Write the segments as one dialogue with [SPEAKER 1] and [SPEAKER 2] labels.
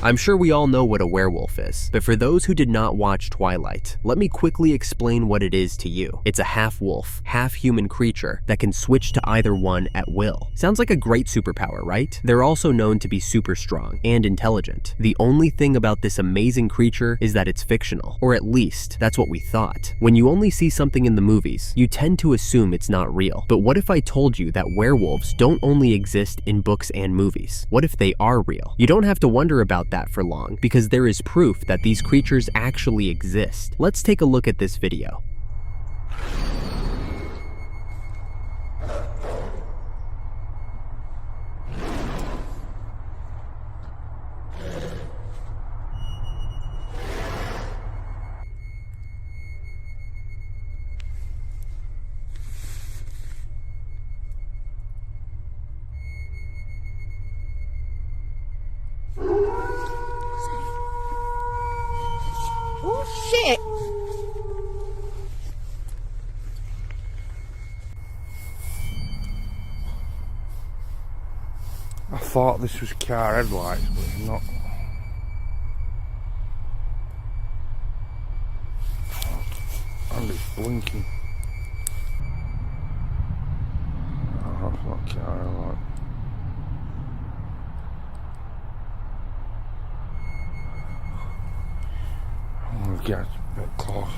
[SPEAKER 1] I'm sure we all know what a werewolf is, but for those who did not watch Twilight, let me quickly explain what it is to you. It's a half-wolf, half-human creature that can switch to either one at will. Sounds like a great superpower, right? They're also known to be super strong and intelligent. The only thing about this amazing creature is that it's fictional, or at least that's what we thought. When you only see something in the movies, you tend to assume it's not real. But what if I told you that werewolves don't only exist in books and movies? What if they are real? You don't have to wonder about that for long, because there is proof that these creatures actually exist. Let's take a look at this video.
[SPEAKER 2] Oh shit!
[SPEAKER 3] I thought this was car headlights, but it's not. And it's blinking. Oh, that's not car headlights. I'm gonna get a bit closer.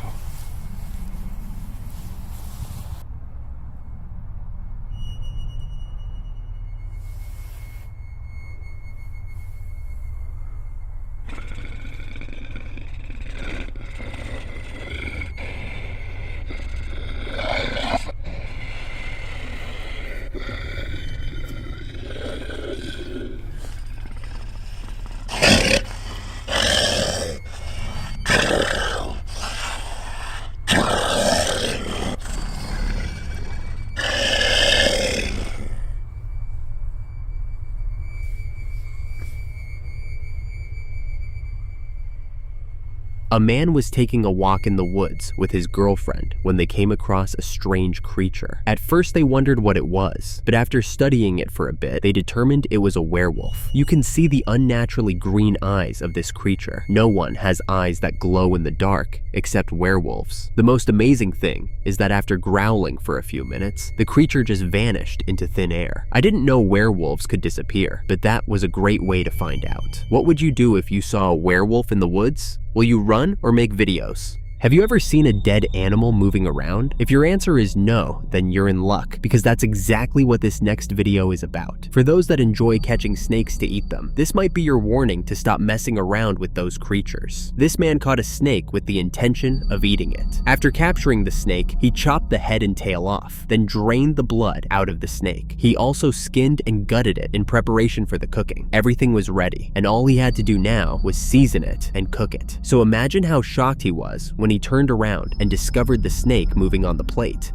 [SPEAKER 1] A man was taking a walk in the woods with his girlfriend when they came across a strange creature. At first they wondered what it was, but after studying it for a bit, they determined it was a werewolf. You can see the unnaturally green eyes of this creature. No one has eyes that glow in the dark except werewolves. The most amazing thing is that after growling for a few minutes, the creature just vanished into thin air. I didn't know werewolves could disappear, but that was a great way to find out. What would you do if you saw a werewolf in the woods? Will you run or make videos? Have you ever seen a dead animal moving around? If your answer is no, then you're in luck, because that's exactly what this next video is about. For those that enjoy catching snakes to eat them, this might be your warning to stop messing around with those creatures. This man caught a snake with the intention of eating it. After capturing the snake, he chopped the head and tail off, then drained the blood out of the snake. He also skinned and gutted it in preparation for the cooking. Everything was ready, and all he had to do now was season it and cook it. So imagine how shocked he was when he turned around and discovered the snake moving on the plate.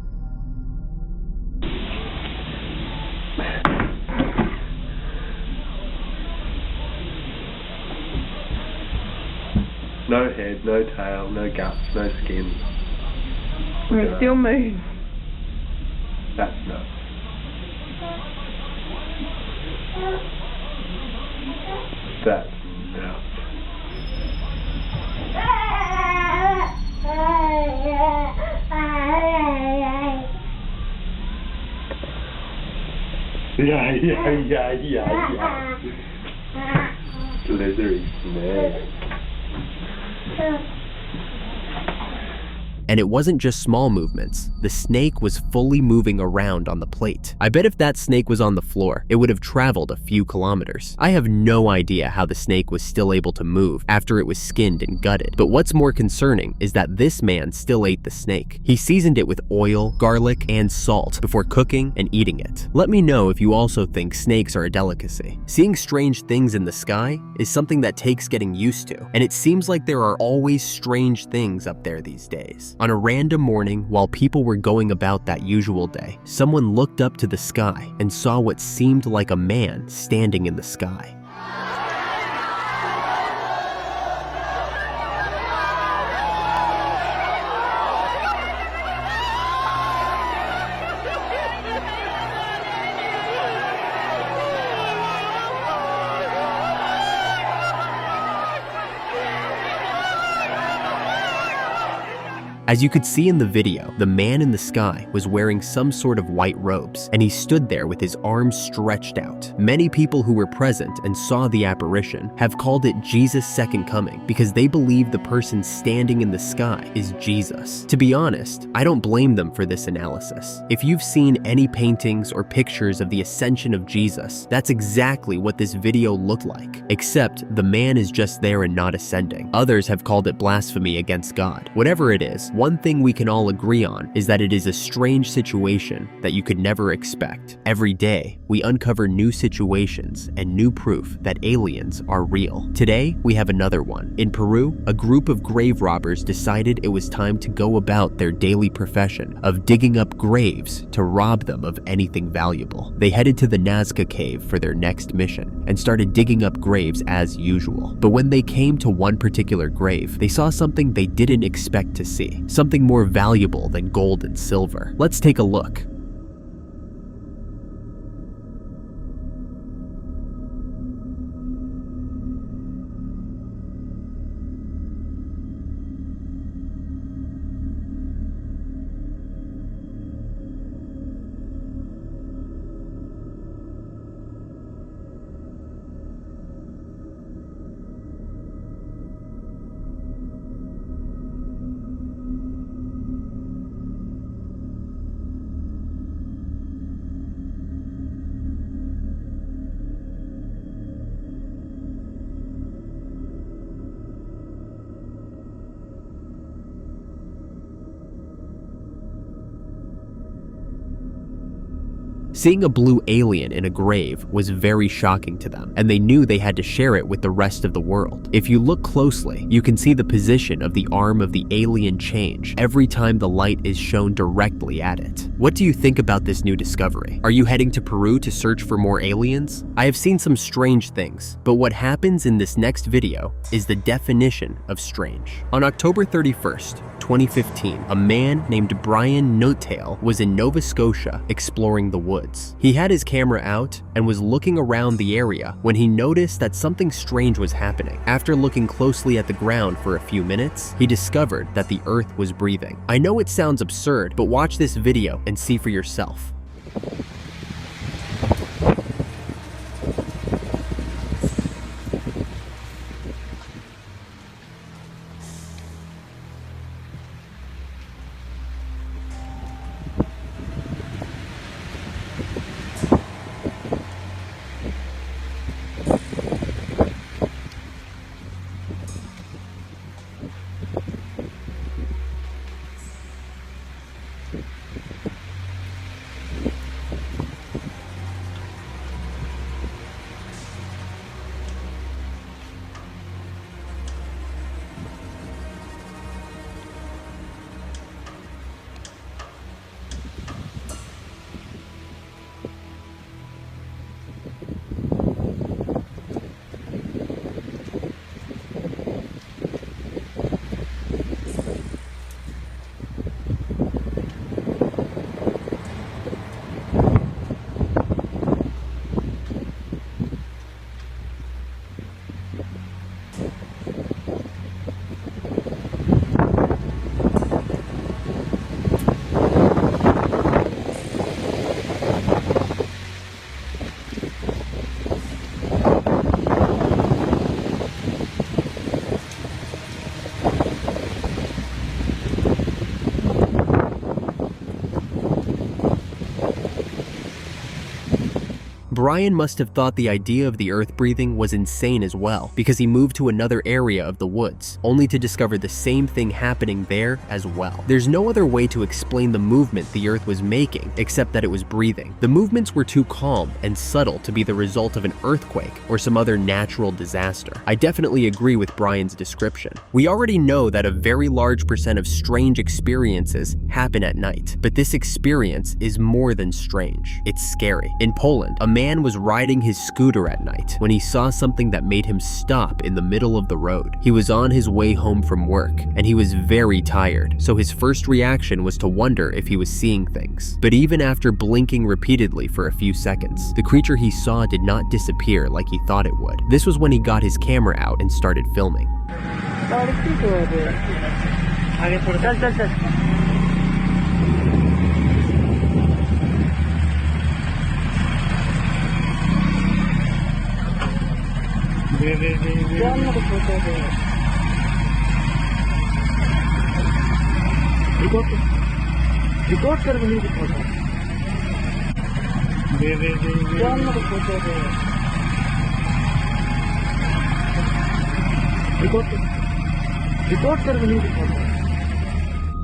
[SPEAKER 4] No head, no tail, no guts, no skin.
[SPEAKER 2] It still moves.
[SPEAKER 4] That's nuts. That's nuts. Yeah. Slithery snake.
[SPEAKER 1] And it wasn't just small movements. The snake was fully moving around on the plate. I bet if that snake was on the floor, it would have traveled a few kilometers. I have no idea how the snake was still able to move after it was skinned and gutted. But what's more concerning is that this man still ate the snake. He seasoned it with oil, garlic, and salt before cooking and eating it. Let me know if you also think snakes are a delicacy. Seeing strange things in the sky is something that takes getting used to, and it seems like there are always strange things up there these days. On a random morning, while people were going about that usual day, someone looked up to the sky and saw what seemed like a man standing in the sky. As you could see in the video, the man in the sky was wearing some sort of white robes, and he stood there with his arms stretched out. Many people who were present and saw the apparition have called it Jesus' second coming because they believe the person standing in the sky is Jesus. To be honest, I don't blame them for this analysis. If you've seen any paintings or pictures of the ascension of Jesus, that's exactly what this video looked like, except the man is just there and not ascending. Others have called it blasphemy against God. Whatever it is, one thing we can all agree on is that it is a strange situation that you could never expect. Every day, we uncover new situations and new proof that aliens are real. Today, we have another one. In Peru, a group of grave robbers decided it was time to go about their daily profession of digging up graves to rob them of anything valuable. They headed to the Nazca cave for their next mission and started digging up graves as usual. But when they came to one particular grave, they saw something they didn't expect to see, something more valuable than gold and silver. Let's take a look. Seeing a blue alien in a grave was very shocking to them, and they knew they had to share it with the rest of the world. If you look closely, you can see the position of the arm of the alien change every time the light is shown directly at it. What do you think about this new discovery? Are you heading to Peru to search for more aliens? I have seen some strange things, but what happens in this next video is the definition of strange. On October 31st, 2015, a man named Brian Notail was in Nova Scotia exploring the woods. He had his camera out and was looking around the area when he noticed that something strange was happening. After looking closely at the ground for a few minutes, he discovered that the earth was breathing. I know it sounds absurd, but watch this video and see for yourself. Brian must have thought the idea of the earth breathing was insane as well, because he moved to another area of the woods, only to discover the same thing happening there as well. There's no other way to explain the movement the earth was making except that it was breathing. The movements were too calm and subtle to be the result of an earthquake or some other natural disaster. I definitely agree with Brian's description. We already know that a very large percent of strange experiences happen at night, but this experience is more than strange. It's scary. In Poland, a man was riding his scooter at night when he saw something that made him stop in the middle of the road. He was on his way home from work, and he was very tired, so his first reaction was to wonder if he was seeing things. But even after blinking repeatedly for a few seconds, the creature he saw did not disappear like he thought it would. This was when he got his camera out and started filming.
[SPEAKER 5] आगे छोड़ चल चल चल record कर video photo record कर video photo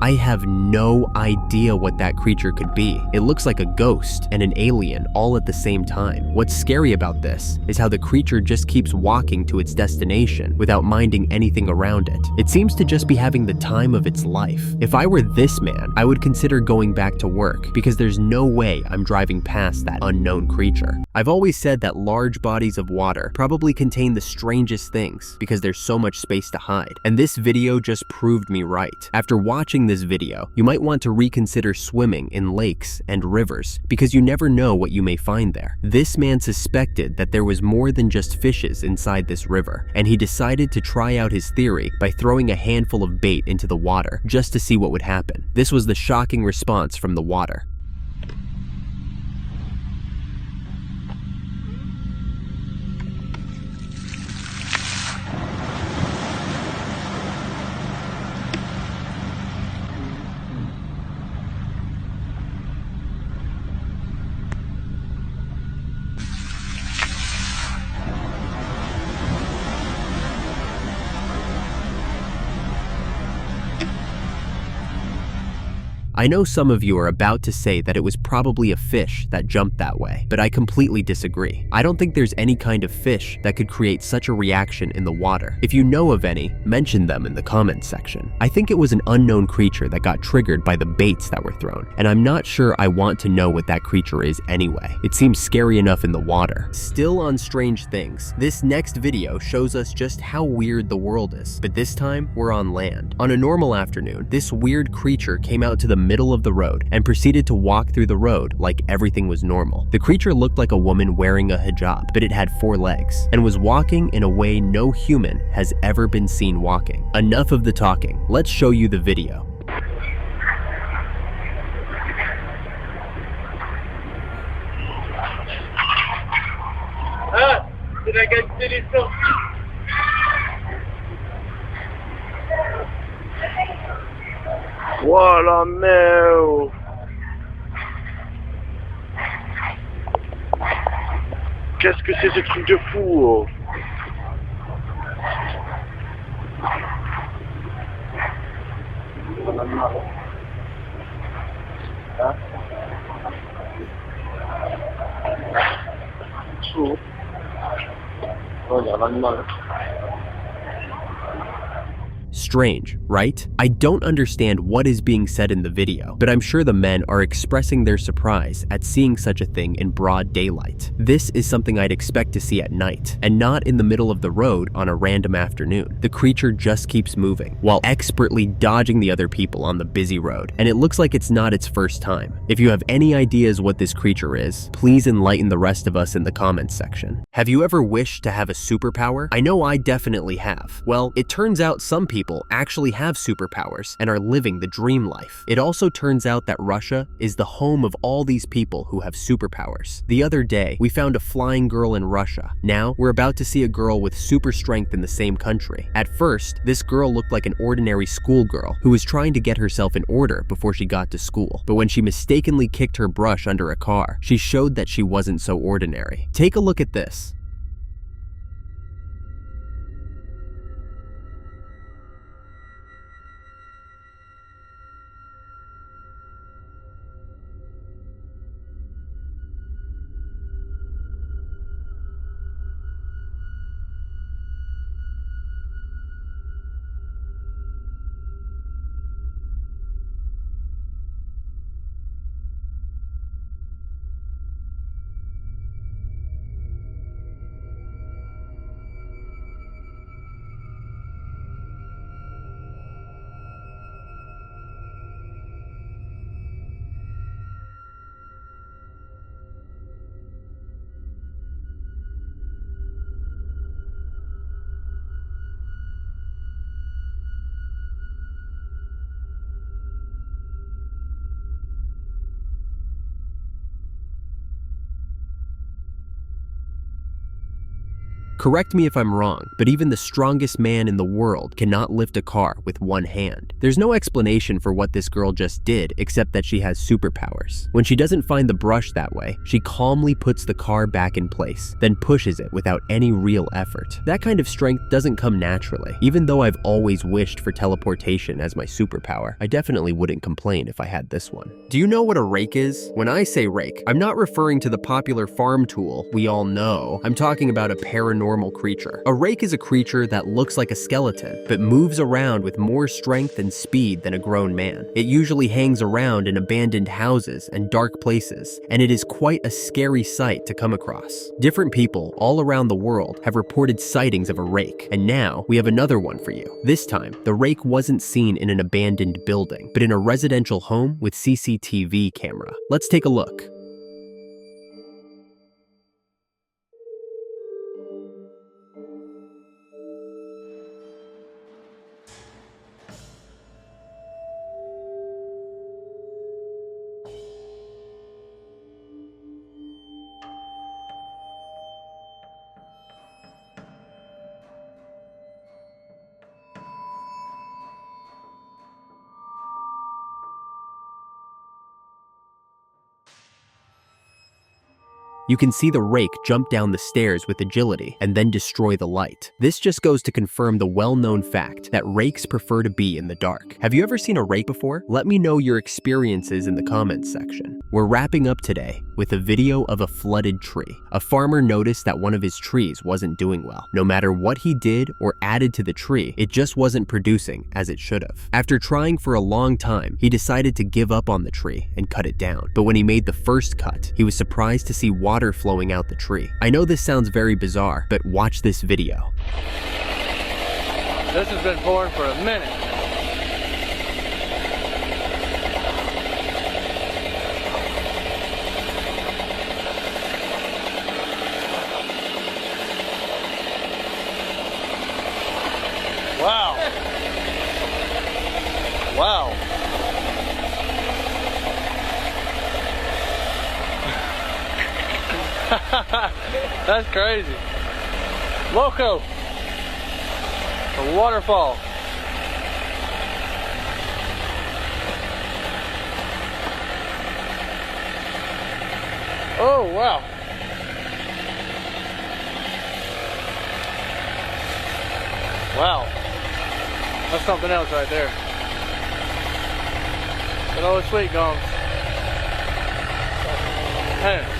[SPEAKER 1] I have no idea what that creature could be. It looks like a ghost and an alien all at the same time. What's scary about this is how the creature just keeps walking to its destination without minding anything around it. It seems to just be having the time of its life. If I were this man, I would consider going back to work because there's no way I'm driving past that unknown creature. I've always said that large bodies of water probably contain the strangest things because there's so much space to hide. And this video just proved me right. After watching this video, you might want to reconsider swimming in lakes and rivers because you never know what you may find there. This man suspected that there was more than just fishes inside this river, and he decided to try out his theory by throwing a handful of bait into the water just to see what would happen. This was the shocking response from the water. I know some of you are about to say that it was probably a fish that jumped that way, but I completely disagree. I don't think there's any kind of fish that could create such a reaction in the water. If you know of any, mention them in the comments section. I think it was an unknown creature that got triggered by the baits that were thrown, and I'm not sure I want to know what that creature is anyway. It seems scary enough in the water. Still on strange things, this next video shows us just how weird the world is, but this time we're on land. On a normal afternoon, this weird creature came out to the middle of the road and proceeded to walk through the road like everything was normal. The creature looked like a woman wearing a hijab, but it had 4 legs and was walking in a way no human has ever been seen walking. Enough of the talking. Let's show you the video.
[SPEAKER 3] Voilà, merde. Qu'est-ce que c'est ce truc de fou oh. Oh, il y a un animal.
[SPEAKER 1] Strange, right? I don't understand what is being said in the video, but I'm sure the men are expressing their surprise at seeing such a thing in broad daylight. This is something I'd expect to see at night, and not in the middle of the road on a random afternoon. The creature just keeps moving, while expertly dodging the other people on the busy road, and it looks like it's not its first time. If you have any ideas what this creature is, please enlighten the rest of us in the comments section. Have you ever wished to have a superpower? I know I definitely have. Well, it turns out some people actually have superpowers and are living the dream life. It also turns out that Russia is the home of all these people who have superpowers. The other day, we found a flying girl in Russia. Now, we're about to see a girl with super strength in the same country. At first, this girl looked like an ordinary schoolgirl who was trying to get herself in order before she got to school. But when she mistakenly kicked her brush under a car, she showed that she wasn't so ordinary. Take a look at this. Correct me if I'm wrong, but even the strongest man in the world cannot lift a car with one hand. There's no explanation for what this girl just did except that she has superpowers. When she doesn't find the brush that way, she calmly puts the car back in place, then pushes it without any real effort. That kind of strength doesn't come naturally. Even though I've always wished for teleportation as my superpower, I definitely wouldn't complain if I had this one. Do you know what a rake is? When I say rake, I'm not referring to the popular farm tool we all know. I'm talking about a paranormal creature. A rake is a creature that looks like a skeleton, but moves around with more strength and speed than a grown man. It usually hangs around in abandoned houses and dark places, and it is quite a scary sight to come across. Different people all around the world have reported sightings of a rake, and now we have another one for you. This time, the rake wasn't seen in an abandoned building, but in a residential home with CCTV camera. Let's take a look. You can see the rake jump down the stairs with agility and then destroy the light. This just goes to confirm the well-known fact that rakes prefer to be in the dark. Have you ever seen a rake before? Let me know your experiences in the comments section. We're wrapping up today with a video of a flooded tree. A farmer noticed that one of his trees wasn't doing well. No matter what he did or added to the tree, it just wasn't producing as it should have. After trying for a long time, he decided to give up on the tree and cut it down. But when he made the first cut, he was surprised to see water flowing out the tree. I know this sounds very bizarre, but watch this video.
[SPEAKER 6] This has been pouring for a minute. Wow. Wow. That's crazy. Loco. A waterfall. Oh, wow. Wow. That's something else right there. Good old sweet gums. Man.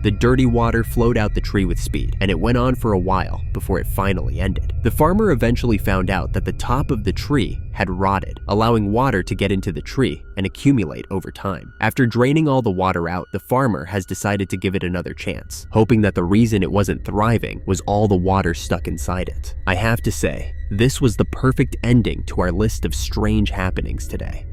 [SPEAKER 1] The dirty water flowed out the tree with speed, and it went on for a while before it finally ended. The farmer eventually found out that the top of the tree had rotted, allowing water to get into the tree and accumulate over time. After draining all the water out, the farmer has decided to give it another chance, hoping that the reason it wasn't thriving was all the water stuck inside it. I have to say, this was the perfect ending to our list of strange happenings today.